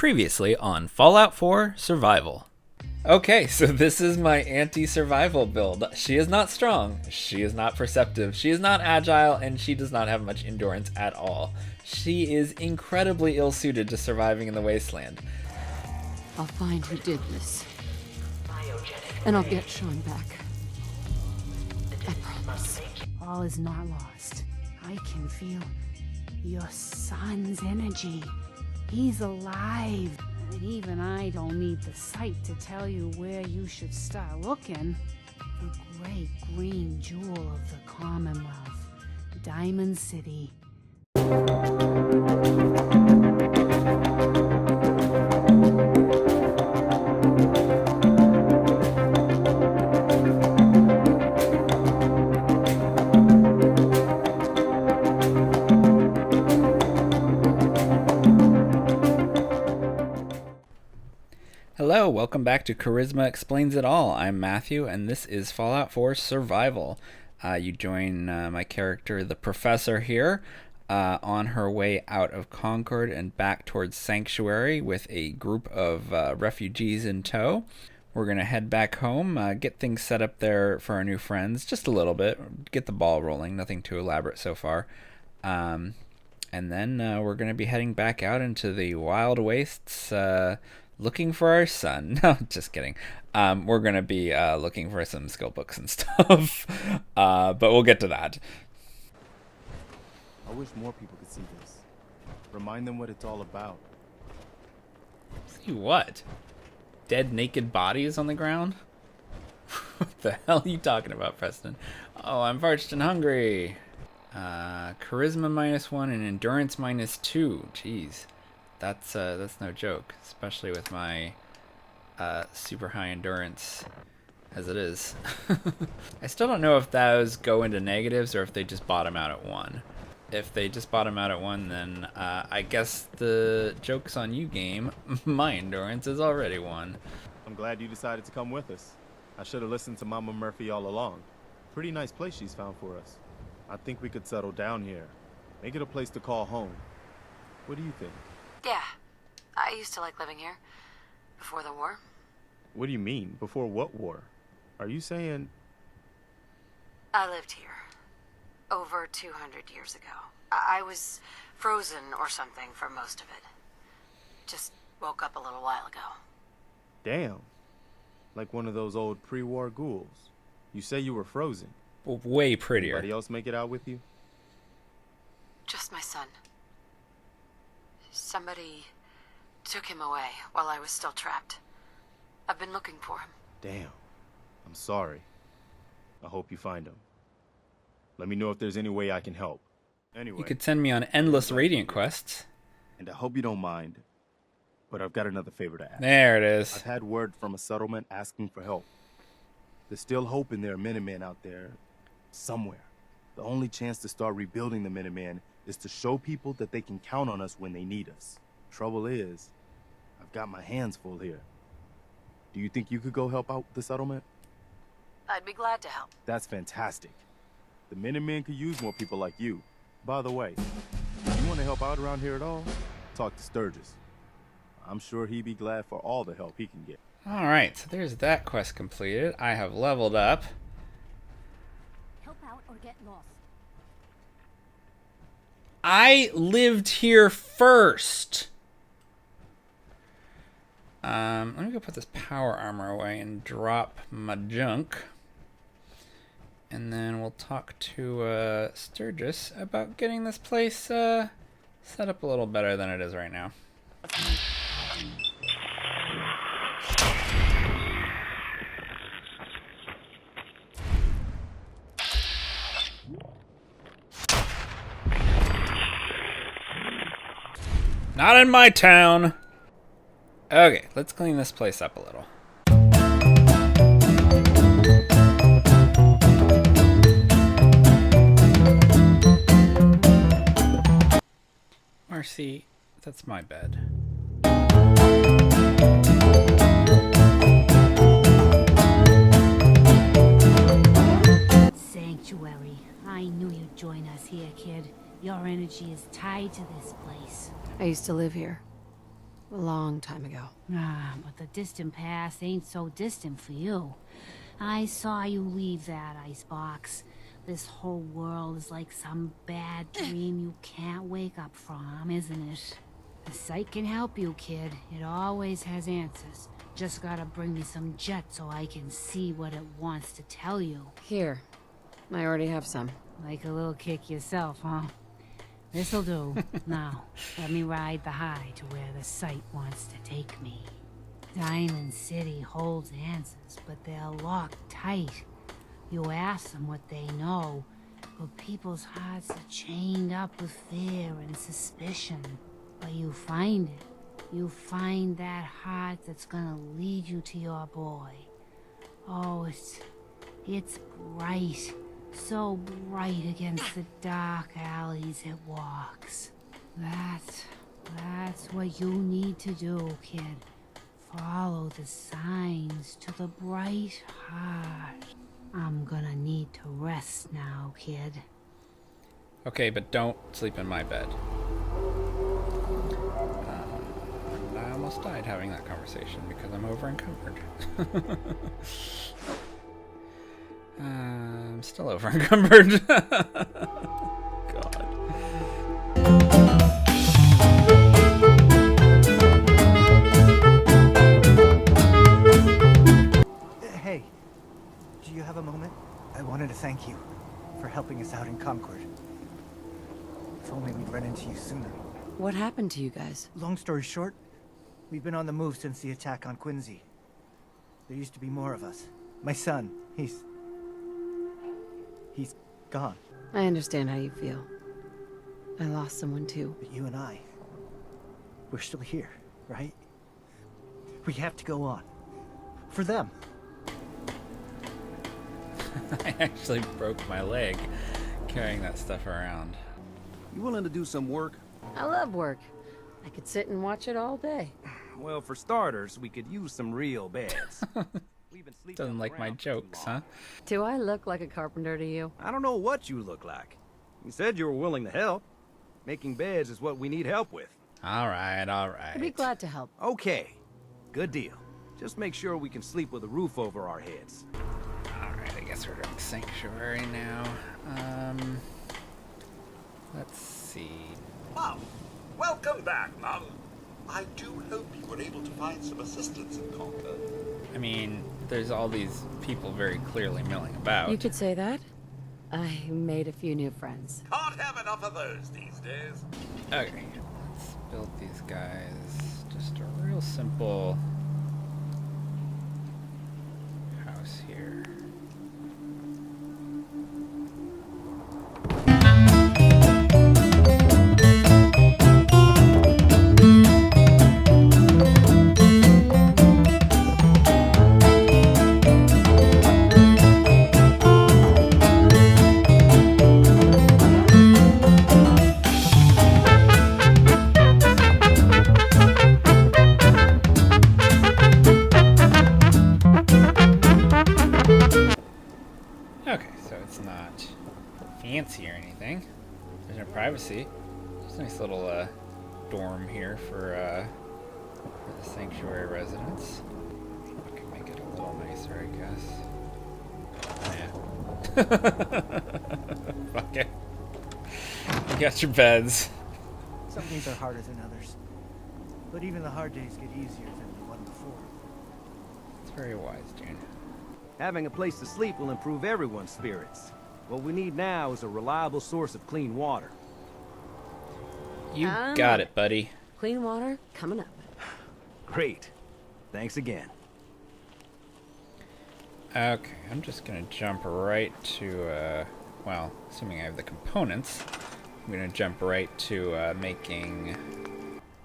Previously on Fallout 4 Survival. Okay, so this is my anti-survival build. She is not strong, she is not perceptive, she is not agile, and she does not have much endurance at all. She is incredibly ill-suited to surviving in the wasteland. I'll find who did this. And I'll get Sean back. I promise. All is not lost. I can feel your son's energy. He's alive. And even I don't need the sight to tell you where you should start looking. The great green jewel of the Commonwealth, Diamond City. Hello, welcome back to Charisma Explains It All. I'm Matthew, and this is Fallout 4 Survival. You join my character, the Professor, here on her way out of Concord and back towards Sanctuary with a group of refugees in tow. We're going to head back home, get things set up there for our new friends, just a little bit, get the ball rolling, nothing too elaborate so far. And then we're going to be heading back out into the wild wastes, looking for our son. No, just kidding. We're going to be looking for some skill books and stuff, but we'll get to that. I wish more people could see this. Remind them what it's all about. See what? Dead naked bodies on the ground? What the hell are you talking about, Preston? Oh, I'm parched and hungry. Charisma -1 and endurance -2. Jeez. That's no joke, especially with my super high endurance as it is. I still don't know if those go into negatives or if they just bottom out at 1. If they just bottom out at 1, then I guess the joke's on you, game. My endurance is already 1. I'm glad you decided to come with us. I should have listened to Mama Murphy all along. Pretty nice place she's found for us. I think we could settle down here. Make it a place to call home. What do you think? Yeah, I used to like living here. Before the war. What do you mean? Before what war? Are you saying... I lived here. Over 200 years ago. I was frozen or something for most of it. Just woke up a little while ago. Damn. Like one of those old pre-war ghouls. You say you were frozen. Well, way prettier. Anybody else make it out with you? Just my son. Somebody took him away while I was still trapped. I've been looking for him. Damn. I'm sorry. I hope you find him. Let me know if there's any way I can help. Anyway. You could send me on endless Radiant quests. And I hope you don't mind, but I've got another favor to ask. There it is. I've had word from a settlement asking for help. There's still hope in there are Minutemen out there somewhere. The only chance to start rebuilding the Minutemen is to show people that they can count on us when they need us. Trouble is, I've got my hands full here. Do you think you could go help out the settlement? I'd be glad to help. That's fantastic. The Minutemen could use more people like you. By the way, if you want to help out around here at all, talk to Sturgis. I'm sure he'd be glad for all the help he can get. Alright, so there's that quest completed. I have leveled up. Help out or get lost. I lived here first. Let me go put this power armor away and drop my junk. And then we'll talk to Sturgis about getting this place set up a little better than it is right now. Not in my town. Okay, let's clean this place up a little. Marcy, that's my bed. Sanctuary. I knew you'd join us here, kid. Your energy is tied to this place. I used to live here. A long time ago. Ah, but the distant past ain't so distant for you. I saw you leave that icebox. This whole world is like some bad dream you can't wake up from, isn't it? The site can help you, kid. It always has answers. Just gotta bring me some jet so I can see what it wants to tell you. Here. I already have some. Like a little kick yourself, huh? This'll do. Now, let me ride the high to where the site wants to take me. Diamond City holds answers, but they're locked tight. You ask them what they know, but people's hearts are chained up with fear and suspicion. But you find it. You find that heart that's gonna lead you to your boy. Oh, it's bright. So bright against the dark alleys it walks. That's what you need to do, kid. Follow the signs to the bright heart. I'm gonna need to rest now, kid. Okay, but don't sleep in my bed. And I almost died having that conversation because I'm over encumbered. I'm still over encumbered. God. Hey, do you have a moment? I wanted to thank you for helping us out in Concord. If only we'd run into you sooner. What happened to you guys? Long story short, we've been on the move since the attack on Quincy. There used to be more of us. My son, he's gone. I understand how you feel. I lost someone too. But you and we're still here, right? We have to go on. For them. I actually broke my leg carrying that stuff around. You willing to do some work? I love work. I could sit and watch it all day. Well, for starters, we could use some real beds. We've been sleeping Doesn't like my around for too jokes, long. huh? Do I look like a carpenter to you? I don't know what you look like. You said you were willing to help. Making beds is what we need help with. All right, all I'd be right. glad to help. Okay, good deal. Just make sure we can sleep with a roof over our heads. All right, I guess we're doing sanctuary now. Let's see. Mum, welcome back, Mum. I do hope you were able to find some assistance in Concord. I mean, there's all these people very clearly milling about. You could say that. I made a few new friends. Can't have enough of those these days. Okay, let's build these guys. Just a real simple house here. Okay, so it's not fancy or anything. There's no privacy. Just a nice little dorm here for the sanctuary residents. I can make it a little nicer, I guess. Yeah. Fuck it. You got your beds. Some days are harder than others. But even the hard days get easier than the one before. It's very wise, June. Having a place to sleep will improve everyone's spirits. What we need now is a reliable source of clean water. You got it, buddy. Clean water coming up. Great. Thanks again. Okay, I'm just gonna jump right to, well, assuming I have the components, I'm gonna jump right to making,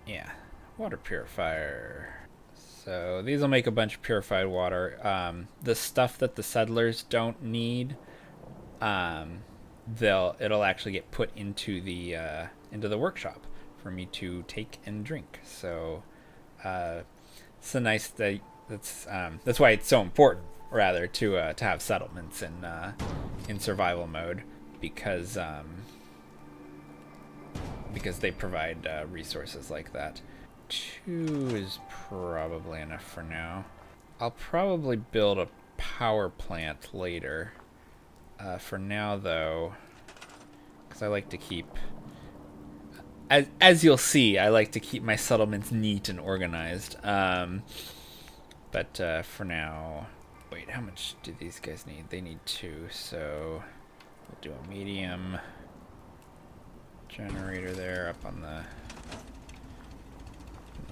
yeah, water purifier. So these will make a bunch of purified water. The stuff that the settlers don't need, it'll actually get put into the workshop for me to take and drink. So it's a nice thing. That's why it's so important, rather, to have settlements in survival mode, because they provide resources like that. 2 is probably enough for now. I'll probably build a power plant later. For now, though, because I like to keep... As you'll see, I like to keep my settlements neat and organized. But for now... Wait, how much do these guys need? They need 2, so we'll do a medium generator there up on the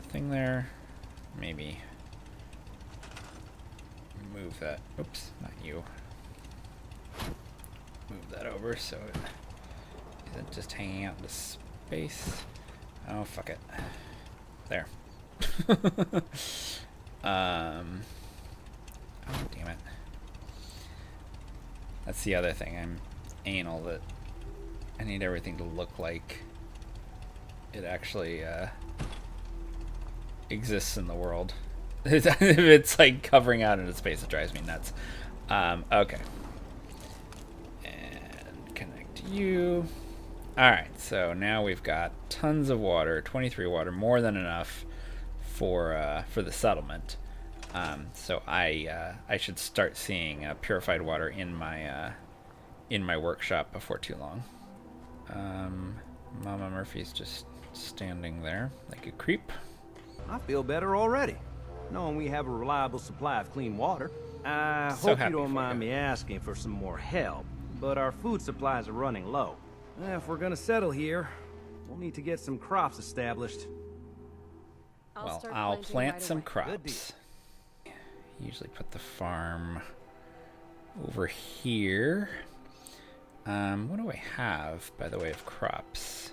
thing there. Maybe move that. Oops, not you. Move that over so it isn't just hanging out into space. Oh, fuck it. There. Oh, damn it. That's the other thing. I'm anal that I need everything to look like it actually exists in the world. If it's like covering out into space, it drives me nuts. Okay. And connect you. Alright, so now we've got tons of water, 23 water, more than enough for the settlement. So I should start seeing purified water in my workshop before too long. Mama Murphy's just standing there like a creep. I feel better already, knowing we have a reliable supply of clean water. I So hope happy you don't for mind you. me asking for some more help, but our food supplies are running low. If we're gonna settle here, we'll need to get some crops established. Well, I'll plant some crops. Usually put the farm over here. What do I have, by the way, of crops?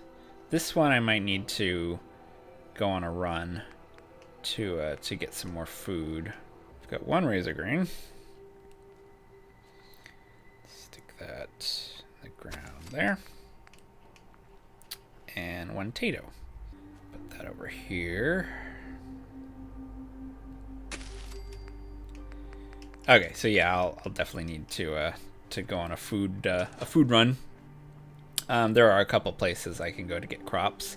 This one I might need to go on a run to get some more food. I've got 1 razor green. Stick that in the ground there. And 1 potato. Put that over here. Okay, so yeah, I'll definitely need to go on a food run. There are a couple places I can go to get crops,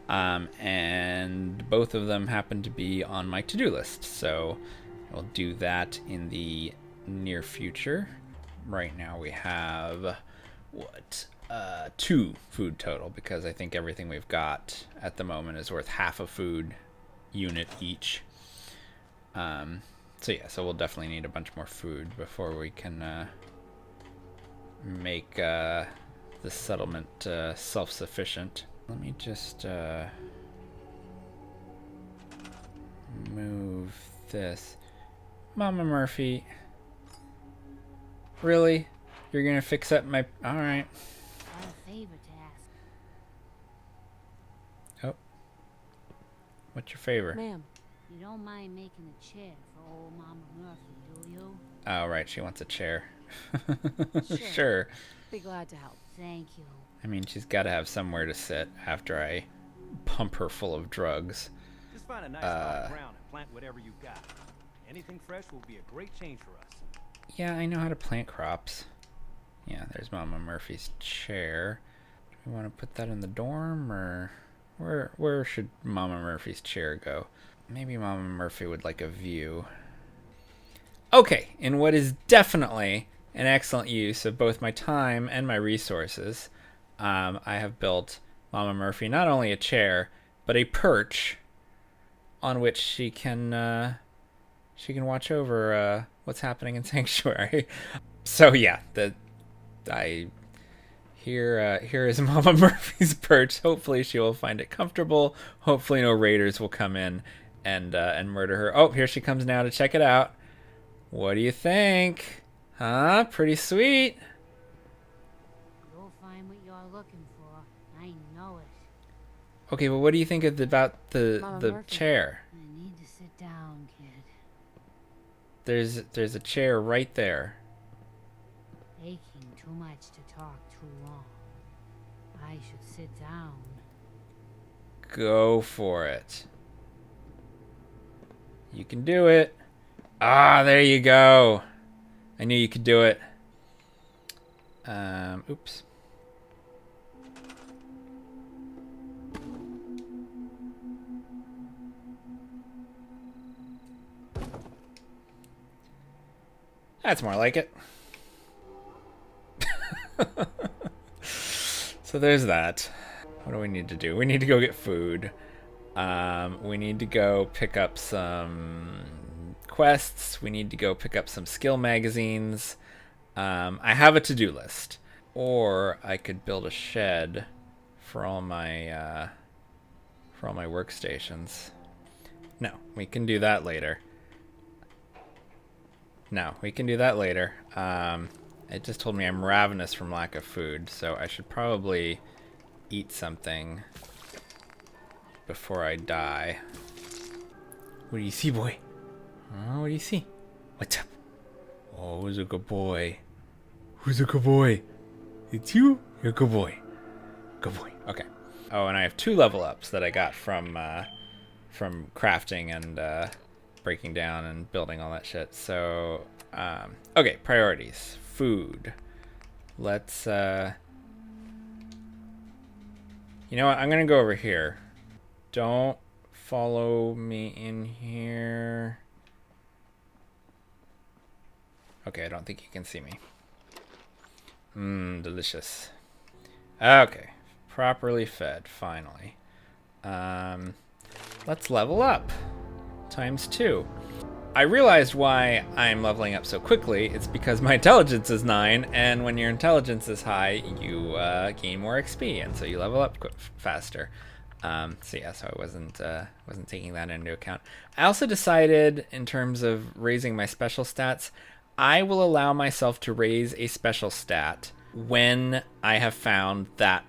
and both of them happen to be on my to-do list. So I'll do that in the near future. Right now we have 2 food total, because I think everything we've got at the moment is worth half a food unit each. So yeah, so we'll definitely need a bunch more food before we can make the settlement self-sufficient. Let me just move this. Mama Murphy. Really? You're gonna fix up my... Alright. Got a favor to ask. Oh. What's your favor? Ma'am, you don't mind making a chair for old Mama Murphy, do you? Oh, right, she wants a chair. Sure. Sure. Be glad to help. Thank you. I mean, she's got to have somewhere to sit after I pump her full of drugs. Just find a nice spot of ground and plant whatever you got. Anything fresh will be a great change for us. Yeah, I know how to plant crops. Yeah, there's Mama Murphy's chair. Do we want to put that in the dorm, or where should Mama Murphy's chair go? Maybe Mama Murphy would like a view. Okay, in what is definitely an excellent use of both my time and my resources, I have built Mama Murphy not only a chair, but a perch on which she can watch over what's happening in Sanctuary. So yeah, here is Mama Murphy's perch. Hopefully she will find it comfortable. Hopefully no raiders will come in and murder her. Oh, here she comes now to check it out. What do you think? Huh? Pretty sweet. You'll find what you're looking for. I know it. Okay, well, what do you think about Mama the Murphy. chair? I need to sit down, kid. There's a chair right there. Aching too much to talk too long. I should sit down. Go for it. You can do it. Ah, there you go. I knew you could do it. Oops. That's more like it. So there's that. What do we need to do? We need to go get food. We need to go pick up some quests. We need to go pick up some skill magazines. I have a to-do list. Or I could build a shed for all my workstations. No, we can do that later. It just told me I'm ravenous from lack of food, so I should probably eat something before I die. What do you see, boy? Oh, what do you see? What's up? Oh, who's a good boy? Who's a good boy? It's you? You're a good boy. Good boy. Okay. Oh, and I have 2 level ups that I got from crafting and breaking down and building all that shit. So, okay, priorities. Food. Let's, you know what? I'm gonna go over here. Don't follow me in here. Okay, I don't think you can see me. Delicious. Okay, properly fed, finally. Let's level up. ×2. I realized why I'm leveling up so quickly. It's because my intelligence is 9, and when your intelligence is high, you gain more XP, and so you level up faster. So yeah, so I wasn't taking that into account. I also decided, in terms of raising my special stats, I will allow myself to raise a special stat when I have found that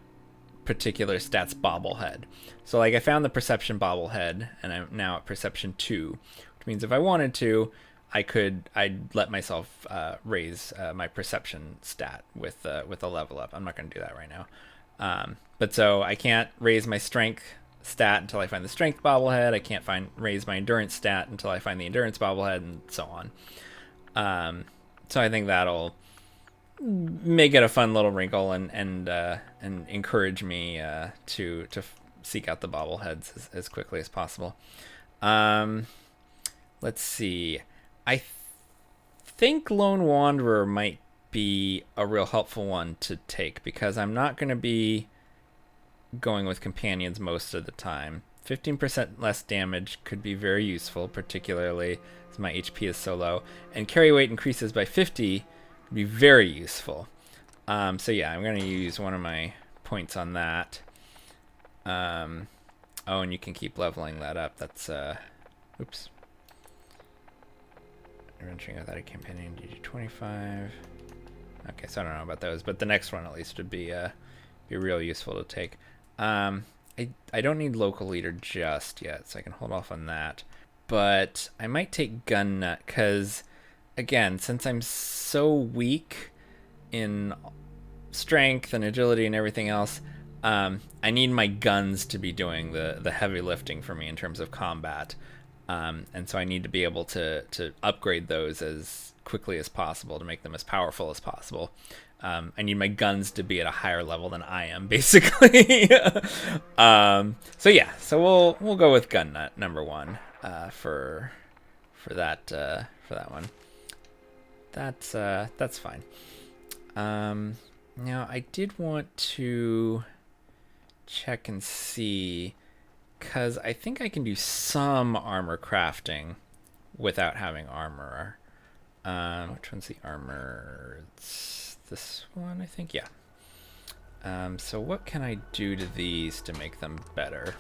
particular stat's bobblehead. So like I found the perception bobblehead, and I'm now at perception 2, which means if I wanted to, I'd let myself raise my perception stat with a level up. I'm not going to do that right now. But so I can't raise my strength stat until I find the strength bobblehead. I can't raise my endurance stat until I find the endurance bobblehead, and so on. So I think that'll make it a fun little wrinkle and encourage me to seek out the bobbleheads as quickly as possible. Let's see. I think Lone Wanderer might be a real helpful one to take, because I'm not going to be going with companions most of the time. 15% less damage could be very useful, particularly as my HP is so low. And carry weight increases by 50 would be very useful. So yeah, I'm going to use one of my points on that. Oh, and you can keep leveling that up. That's, oops. Adventuring without a companion, you do 25. Okay, so I don't know about those, but the next one at least would be real useful to take. I don't need local leader just yet, so I can hold off on that. But I might take gun nut, because again, since I'm so weak in strength and agility and everything else, I need my guns to be doing the heavy lifting for me in terms of combat. And so I need to be able to upgrade those as quickly as possible to make them as powerful as possible. I need my guns to be at a higher level than I am, basically. So yeah, so we'll go with gun nut number 1 for that one. That's fine. Now I did want to check and see, because I think I can do some armor crafting without having armor. Which one's the armor? It's this one, I think. Yeah. So what can I do to these to make them better?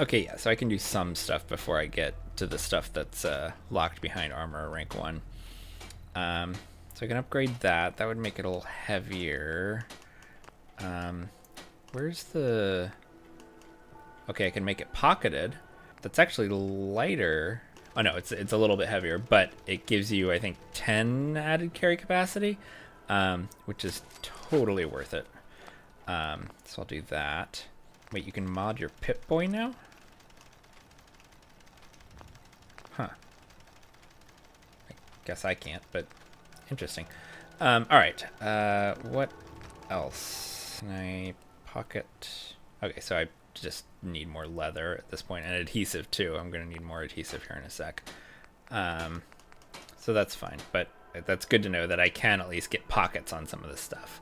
Okay, yeah, so I can do some stuff before I get to the stuff that's locked behind armor rank 1. So I can upgrade that. That would make it a little heavier. Where's the... Okay, I can make it pocketed. That's actually lighter. Oh no, it's a little bit heavier, but it gives you, I think, 10 added carry capacity, which is totally worth it. So I'll do that. Wait, you can mod your Pip-Boy now? Huh. I guess I can't, but interesting. Alright, what else? Can I pocket? Okay, so I just need more leather at this point, and adhesive too. I'm going to need more adhesive here in a sec. so that's fine. But that's good to know that I can at least get pockets on some of this stuff.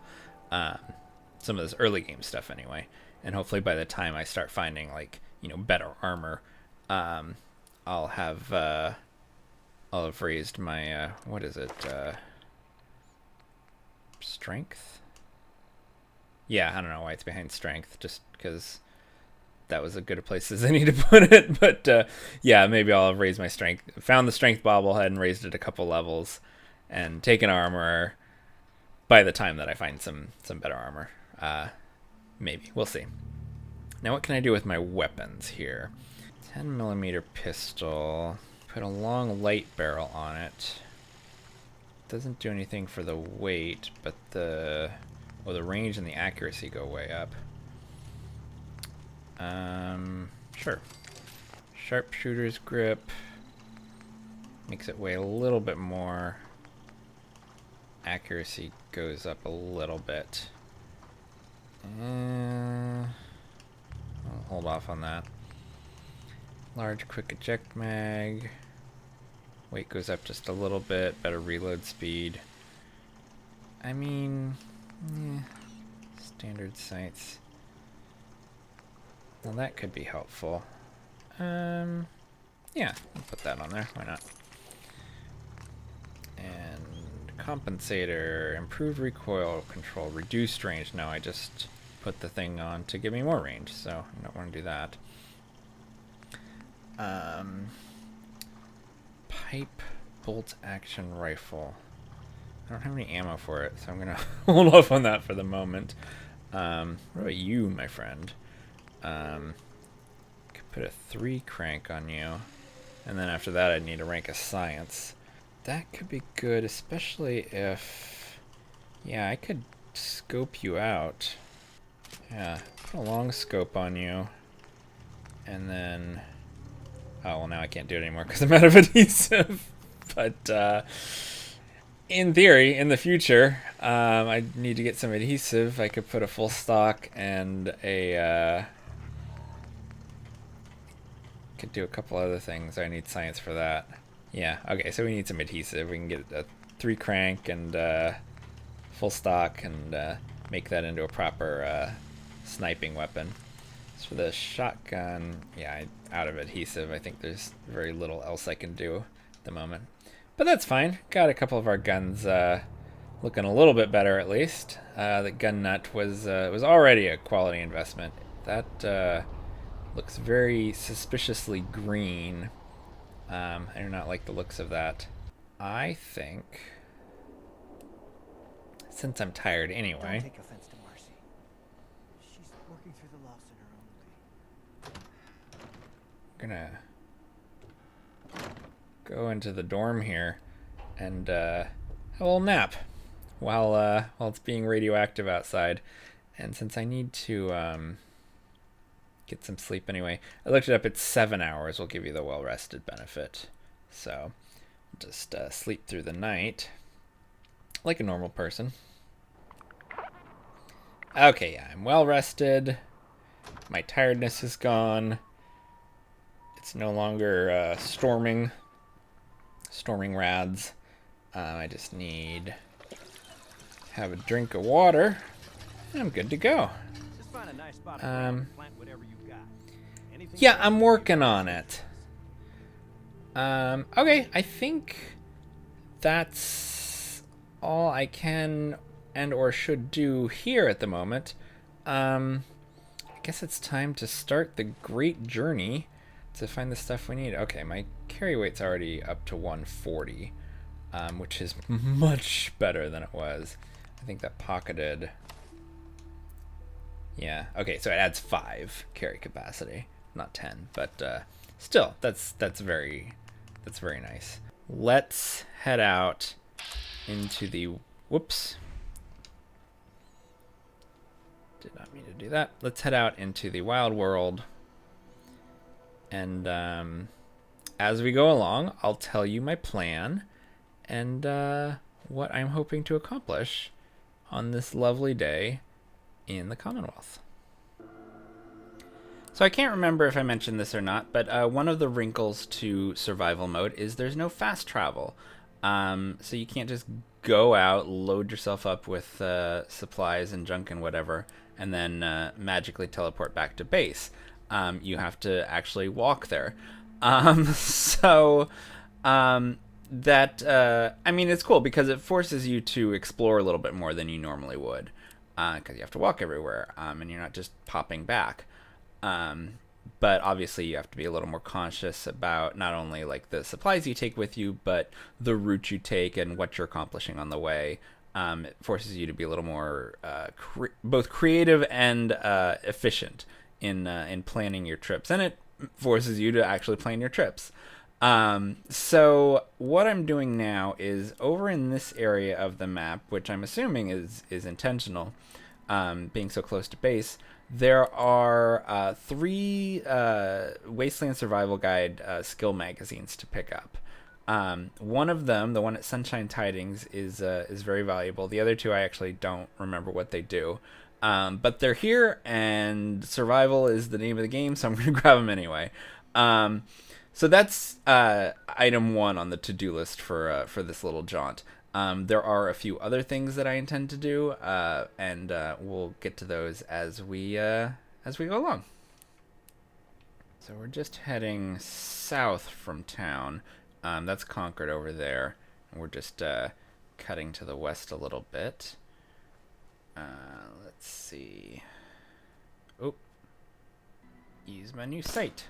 Some of this early game stuff anyway. And hopefully by the time I start finding, like, you know, better armor, I'll have raised my, what is it, strength? Yeah, I don't know why it's behind strength, just because that was as good a place as any to put it. But, yeah, maybe I'll have raised my strength, found the strength bobblehead and raised it a couple levels, and taken armor by the time that I find some better armor. Maybe. We'll see. Now what can I do with my weapons here? 10mm pistol. Put a long light barrel on it. Doesn't do anything for the weight, but the range and the accuracy go way up. Sure. Sharpshooter's grip. Makes it weigh a little bit more. Accuracy goes up a little bit. I'll hold off on that. Large quick eject mag. Weight goes up just a little bit. Better reload speed. I mean, standard sights. Well, that could be helpful. Yeah, I'll put that on there. Why not? And compensator, improved recoil control, reduced range. No, I just put the thing on to give me more range, so I don't want to do that. Pipe bolt action rifle. I don't have any ammo for it, so I'm gonna hold off on that for the moment. What about you, my friend? Could put a 3 crank on you, and then after that I'd need a rank of science. That could be good, especially if, yeah, I could scope you out. Yeah, put a long scope on you, and then, oh, well, now I can't do it anymore because I'm out of adhesive. But in theory, in the future, I need to get some adhesive. I could put a full stock and a, could do a couple other things. I need science for that. Yeah, okay, so we need some adhesive. We can get a 3 crank and full stock and make that into a proper sniping weapon. As for the shotgun, yeah, I'm out of adhesive. I think there's very little else I can do at the moment. But that's fine. Got a couple of our guns looking a little bit better at least. The gun nut was already a quality investment. That looks very suspiciously green. I do not like the looks of that. I think, since I'm tired anyway, Don't take offense to Marcy. She's working through the loss in her own way. I'm gonna go into the dorm here and have a little nap while it's being radioactive outside. And since I need to get some sleep anyway, I looked it up. It's 7 hours will give you the well-rested benefit. So just sleep through the night like a normal person. Okay, yeah, I'm well rested. My tiredness is gone. It's no longer storming rads. I just need to have a drink of water, and I'm good to go. Just find a nice spot and plant whatever you got. Anything Yeah, I'm working on it. Okay, I think that's all I can and or should do here at the moment. I guess it's time to start the great journey to find the stuff we need. Okay, my carry weight's already up to 140, which is much better than it was. I think that pocketed. Yeah. Okay, so it adds 5 carry capacity, not 10, but still, that's very nice. Let's head out into the whoops. Did not mean to do that. Let's head out into the wild world. And as we go along, I'll tell you my plan and what I'm hoping to accomplish on this lovely day in the Commonwealth. So I can't remember if I mentioned this or not, but one of the wrinkles to survival mode is there's no fast travel. So you can't just go out, load yourself up with supplies and junk and whatever, and then magically teleport back to base. You have to actually walk there. So that I mean, it's cool because it forces you to explore a little bit more than you normally would, because you have to walk everywhere, and you're not just popping back. But obviously you have to be a little more conscious about not only like the supplies you take with you, but the route you take and what you're accomplishing on the way. It forces you to be a little more both creative and efficient in planning your trips, and it forces you to actually plan your trips. So what I'm doing now is over in this area of the map, which I'm assuming is intentional, being so close to base. There are 3 Wasteland Survival Guide skill magazines to pick up. One of them, the one at Sunshine Tidings, is very valuable. The other 2 I actually don't remember what they do. But they're here, and survival is the name of the game, so I'm going to grab them anyway. So that's item 1 on the to-do list for this little jaunt. There are a few other things that I intend to do, and we'll get to those as we go along. So we're just heading south from town. That's Concord over there. We're just cutting to the west a little bit. Let's see. Oh, use my new sight.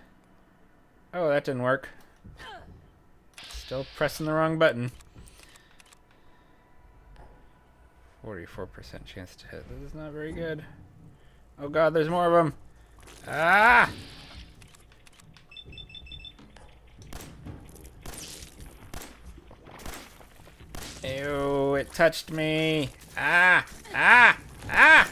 Oh, that didn't work. Still pressing the wrong button. 44% chance to hit. This is not very good. Oh god, there's more of them. Ah! Ew, it touched me. Ah! Ah! Ah!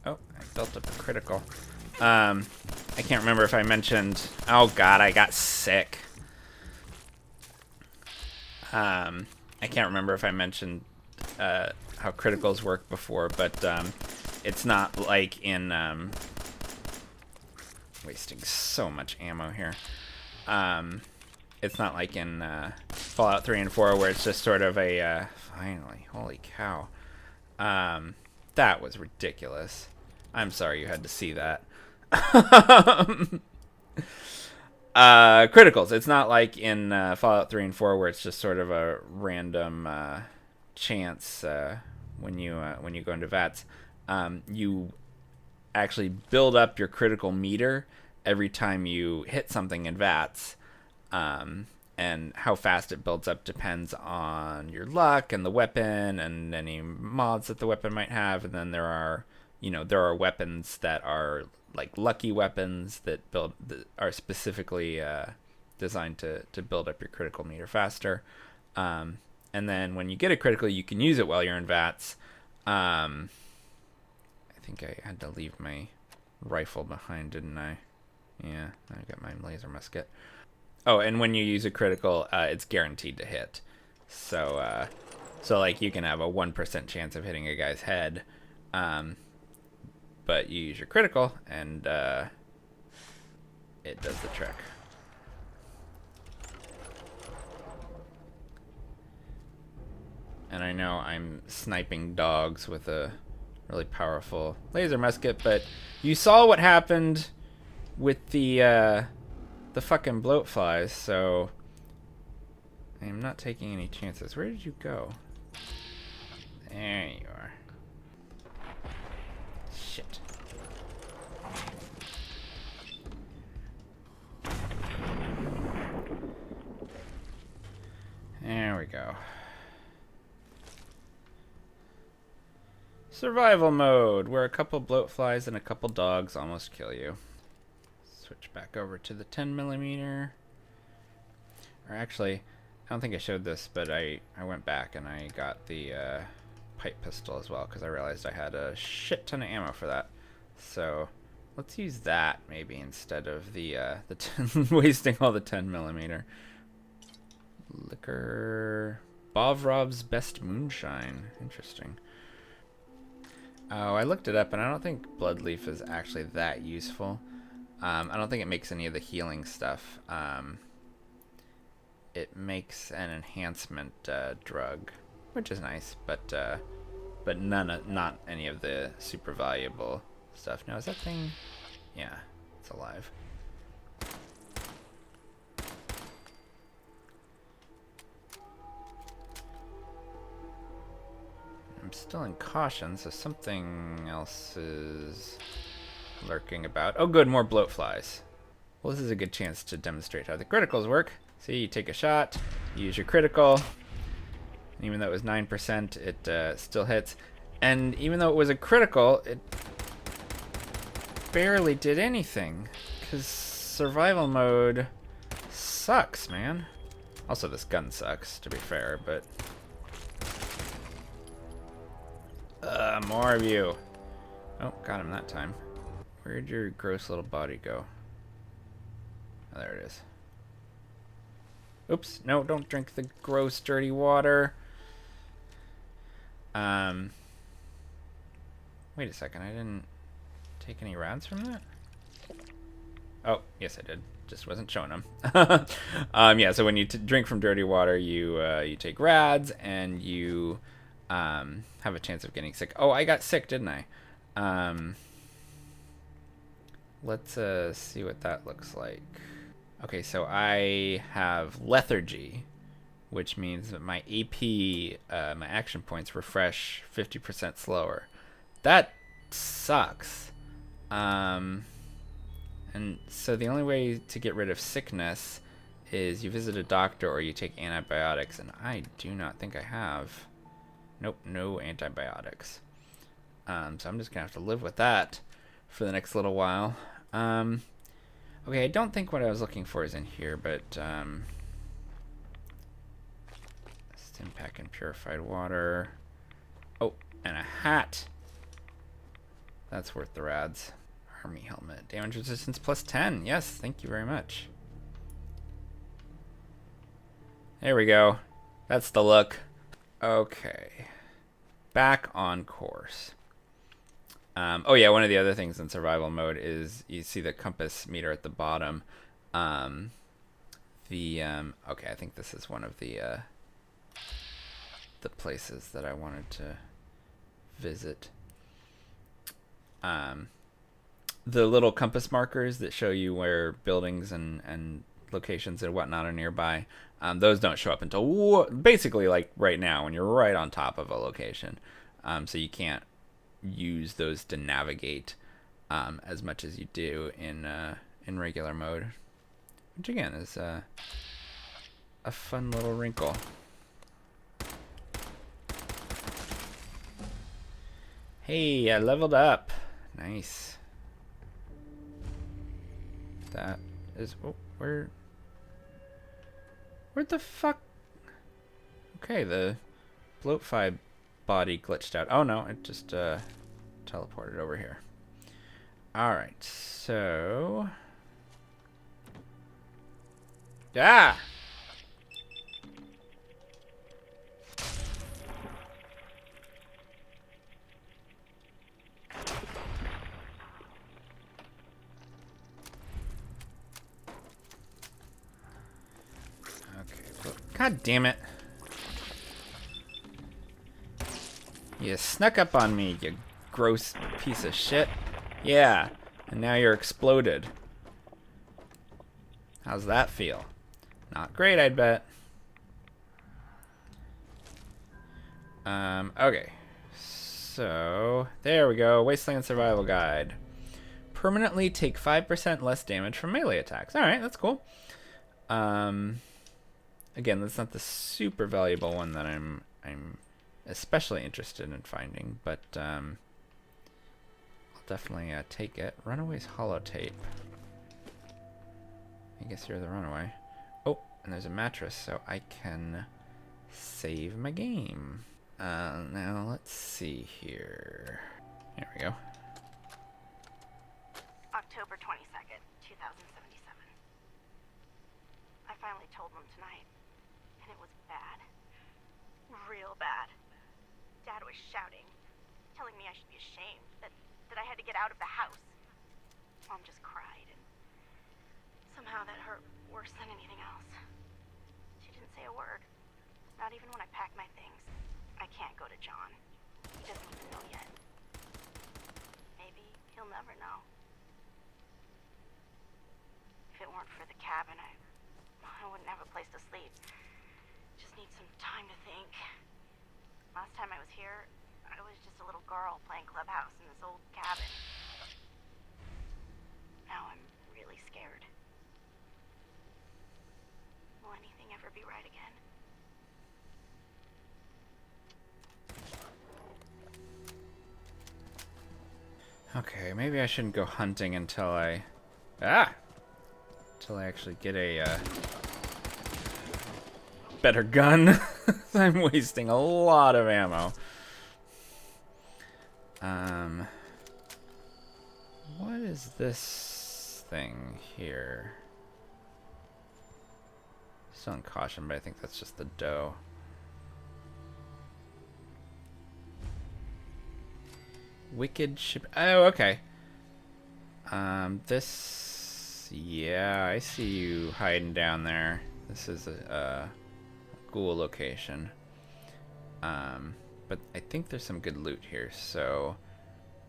Oh, I built up a critical. I can't remember if I mentioned... Oh god, I got sick. I can't remember if I mentioned how criticals work before, but it's not like in... wasting so much ammo here. It's not like in Fallout 3 and 4 where it's just sort of a... finally, holy cow. That was ridiculous. I'm sorry you had to see that. Criticals. It's not like in Fallout 3 and 4 where it's just sort of a random chance when you go into VATS. You actually build up your critical meter every time you hit something in VATS. And how fast it builds up depends on your luck and the weapon and any mods that the weapon might have. And then there are weapons that are like lucky weapons that are specifically designed to build up your critical meter faster. And then when you get a critical, you can use it while you're in VATS. I think I had to leave my rifle behind, didn't I? Yeah, I got my laser musket. Oh, and when you use a critical, it's guaranteed to hit. So like you can have a 1% chance of hitting a guy's head, but you use your critical, and it does the trick. And I know I'm sniping dogs with a really powerful laser musket, but you saw what happened with the fucking bloat flies, so I am not taking any chances. Where did you go? There you are. Shit. There we go. Survival mode, where a couple bloat flies and a couple dogs almost kill you. Switch back over to the 10mm. Or actually, I don't think I showed this, but I went back and I got the pipe pistol as well, because I realized I had a shit ton of ammo for that. So let's use that maybe instead of the wasting all the 10mm. Liquor. Bovrov's Best Moonshine. Interesting. Oh, I looked it up and I don't think Bloodleaf is actually that useful. I don't think it makes any of the healing stuff. It makes an enhancement drug, which is nice, but not any of the super valuable stuff. Now, is that thing? Yeah, it's alive. I'm still in caution, so something else is lurking about. Oh good, more bloat flies. Well, this is a good chance to demonstrate how the criticals work. See, you take a shot, you use your critical, and even though it was 9%, it still hits. And even though it was a critical, it barely did anything, because survival mode sucks, man. Also, this gun sucks, to be fair, but... more of you. Oh, got him that time. Where'd your gross little body go? Oh, there it is. Oops, no, don't drink the gross, dirty water. Wait a second, I didn't take any rods from that? Oh, yes I did. Just wasn't showing them. Yeah, so when you drink from dirty water, you take rads, and you have a chance of getting sick. Oh, I got sick, didn't I? Let's see what that looks like. Okay, so I have lethargy, which means that my AP, my action points, refresh 50% slower. That sucks. And so the only way to get rid of sickness is you visit a doctor or you take antibiotics, and I do not think I have. Nope, no antibiotics. So I'm just gonna have to live with that for the next little while. Okay, I don't think what I was looking for is in here, but stim pack and purified water. Oh, and a hat. That's worth the rads. Army helmet. Damage resistance plus 10. Yes, thank you very much. There we go. That's the look. Okay. Back on course. Oh yeah, one of the other things in survival mode is you see the compass meter at the bottom. Okay, I think this is one of the places that I wanted to visit. The little compass markers that show you where buildings and locations and whatnot are nearby, those don't show up until basically like right now when you're right on top of a location. So you can't use those to navigate as much as you do in regular mode, which again is a fun little wrinkle. Hey, I leveled up. Nice. That is... Oh, where'd the fuck... Okay, the bloat-fi body glitched out. Oh no, it just teleported over here. Alright, so... Yeah! God damn it. You snuck up on me, you gross piece of shit. Yeah, and now you're exploded. How's that feel? Not great, I'd bet. Okay. So, there we go. Wasteland Survival Guide. Permanently take 5% less damage from melee attacks. Alright, that's cool. Again, that's not the super valuable one that I'm especially interested in finding, but I'll definitely take it. Runaway's holotape. I guess you're the runaway. Oh, and there's a mattress, so I can save my game. Now let's see here. Here we go. October 22nd, 2077. I finally told them tonight. And it was bad. Real bad. Dad was shouting, telling me I should be ashamed, that I had to get out of the house. Mom just cried and Somehow that hurt worse than anything else. She didn't say a word. Not even when I packed my things. I can't go to John. He doesn't even know yet. Maybe he'll never know. If it weren't for the cabin, I wouldn't have a place to sleep. Just need some time to think. Last time I was here, I was just a little girl playing clubhouse in this old cabin. Now I'm really scared. Will anything ever be right again? Okay, maybe I shouldn't go hunting until I actually get a better gun. I'm wasting a lot of ammo. What is this thing here? Still in caution, but I think that's just the dough. Wicked ship. Oh, okay. This. Yeah, I see you hiding down there. This is a ghoul location. But I think there's some good loot here, so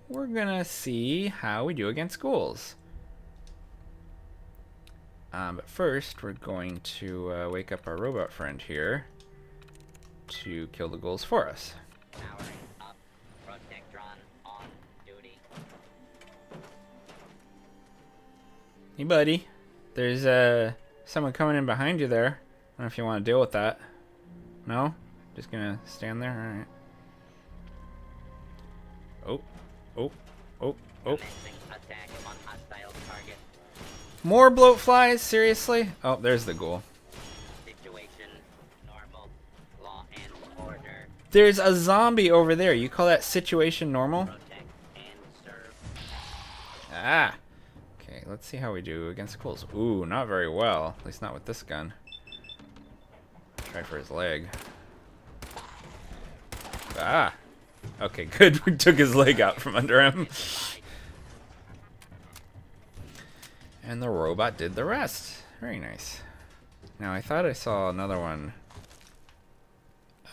we're gonna see how we do against ghouls. But first, we're going to wake up our robot friend here to kill the ghouls for us. Powering up. Protectron on duty. Hey, buddy. There's someone coming in behind you there. I don't know if you want to deal with that. No? Just gonna stand there? Alright. Oh. Oh. Oh. Oh. Commencing attack on hostile target. More bloat flies? Seriously? Oh, there's the ghoul. Situation normal. Law and order. There's a zombie over there. You call that situation normal? Protect and serve. Ah. Okay, let's see how we do against ghouls. Ooh, not very well. At least not with this gun. Try for his leg. Ah. Okay, good. We took his leg out from under him. And the robot did the rest. Very nice. Now, I thought I saw another one.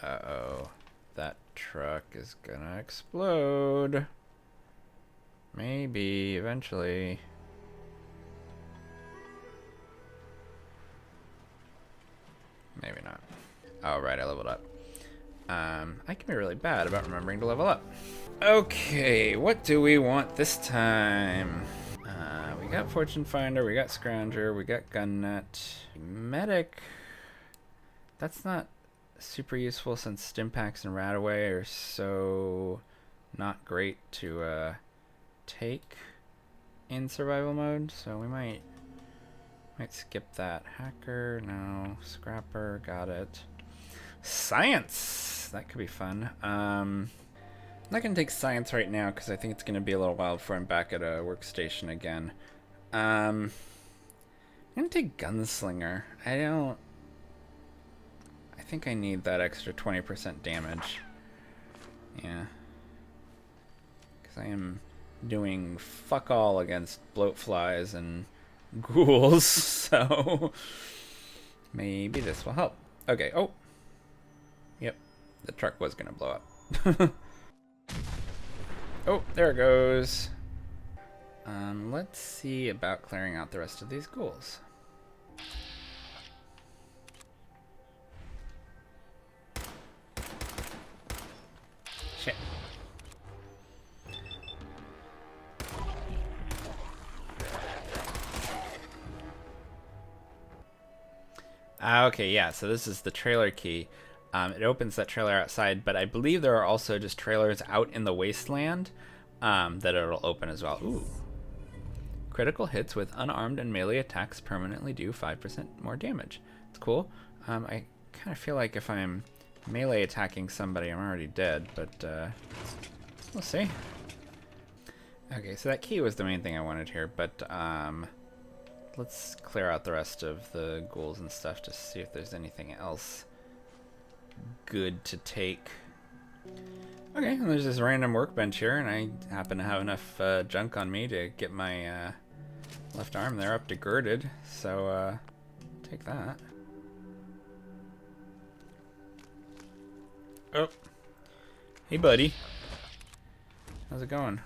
Uh-oh. That truck is gonna explode. Maybe, eventually. Maybe not. Oh, right, I leveled up. I can be really bad about remembering to level up. Okay, what do we want this time? We got Fortune Finder, we got Scrounger, we got Gun Nut. Medic. That's not super useful since Stimpaks and Radaway are so not great to take in survival mode, so we might skip that. Hacker, no. Scrapper, got it. Science! That could be fun. I'm not going to take science right now because I think it's going to be a little while before I'm back at a workstation again. I'm going to take Gunslinger. I think I need that extra 20% damage. Yeah. Because I am doing fuck all against bloatflies and ghouls, so maybe this will help. Okay, oh. Yep, the truck was gonna blow up. Oh, there it goes. Let's see about clearing out the rest of these ghouls. Shit. Okay, yeah, so this is the trailer key. It opens that trailer outside, but I believe there are also just trailers out in the wasteland that it'll open as well. Ooh. Critical hits with unarmed and melee attacks permanently do 5% more damage. It's cool. I kind of feel like if I'm melee attacking somebody, I'm already dead, but we'll see. Okay, so that key was the main thing I wanted here, but let's clear out the rest of the ghouls and stuff to see if there's anything else good to take. Okay, and there's this random workbench here, and I happen to have enough junk on me to get my Left arm there up to girded, so take that. Oh. Hey, buddy. How's it going?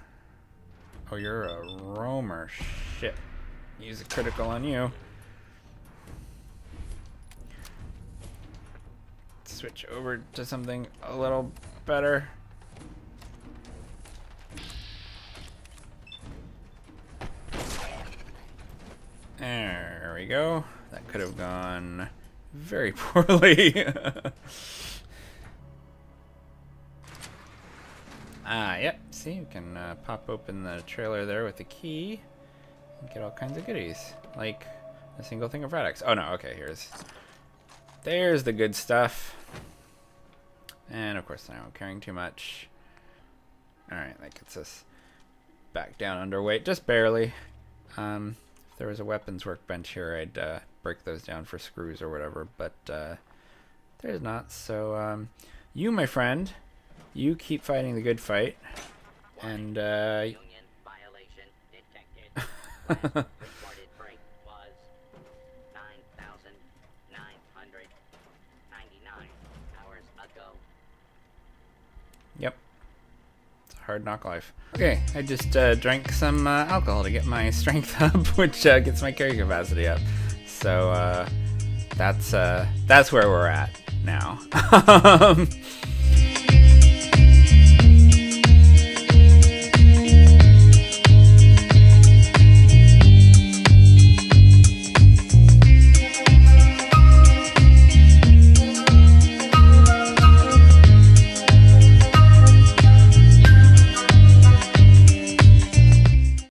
Oh, you're a roamer. Shit. Use a critical on you. Switch over to something a little better. There we go. That could have gone very poorly. Yep. See, you can pop open the trailer there with the key and get all kinds of goodies, like a single thing of Radix. Oh no, okay, there's the good stuff. And of course, now I'm carrying too much. Alright, that gets us back down underweight, just barely. If there was a weapons workbench here, I'd break those down for screws or whatever, but there's not. So, you, my friend, you keep fighting the good fight. And, Union violation detected. Last reported break was 9,999 hours ago. Yep. It's a hard knock life. Okay, I just drank some alcohol to get my strength up, which gets my carry capacity up. So that's where we're at now.